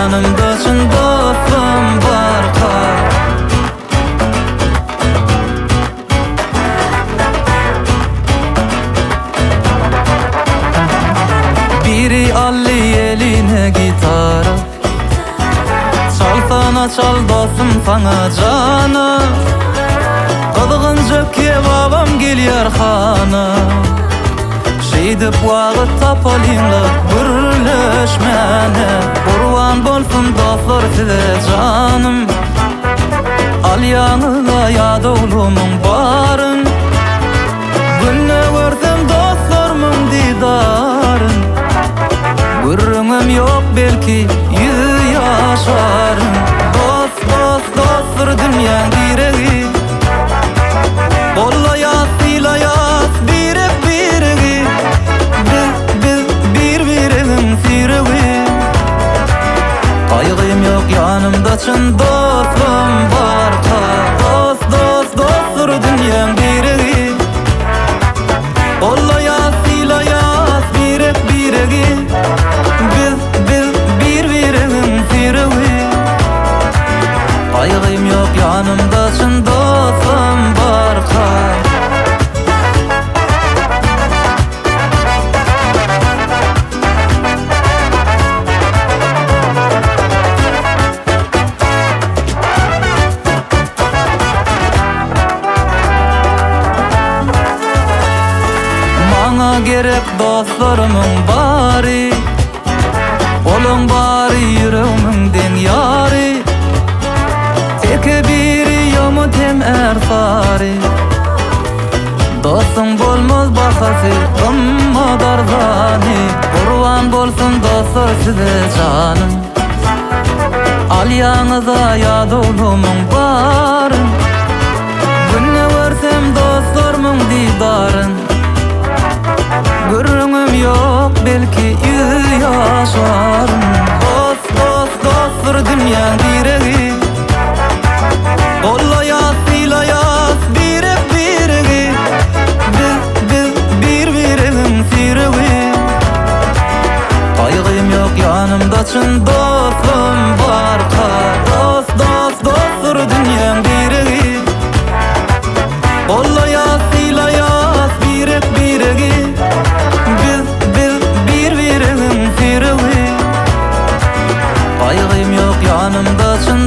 yanımda çyn dostum barka. Biri alli eline gitara, çalsana çal dostum sana cana. Kızgın jöpke babam gelýär hana, şeýdip wagt tapalyňla gürleşmäne. Gurban bolsun dostlar size canım, al ýanyna ýadowlumyň baryn. Günne görsem dostlarymyň didaryn, görüňem ýok belki ýüz ýaşaryn. Dost, dost, dostlar dünýäň diregi, bollaýas, sylaýas birek biregi. Biz bir-birimiň süregi, kaýgym ýok ýanymda çyn dostum barka. Dost, dost, dostlar dünýäň diregi, bollaýas, sylaýas birek biregi. Biz bir-birimiň süregi, kaýgym ýok ýanymda çyn dostum barka. Maňa gerek dostlarymyň bary, olaň bary ýüregimden ýary. Teke biri ýomut hem ersary, dostum bolmaz bahasy amma darzany. Gurban bolsun dostlar size canım, al ýanyza ýadowlumyň baryn. Günne görsem dostlarymyň didaryn, görüňem ýok belki ýüz ýaşaryn. Dost, dost, dostlar dünýäň diregi, bollaýas, sylaýas birek biregi. Biz bir-birimiň süregi, kaýgym ýok ýanymda çyn dostum barka. Dost, dost, dostlar dünýäň diregi, bollaýas, sylaýas birek biregi. Biz bir-birimiň süregi, kaýgym ýok ýanymda çyn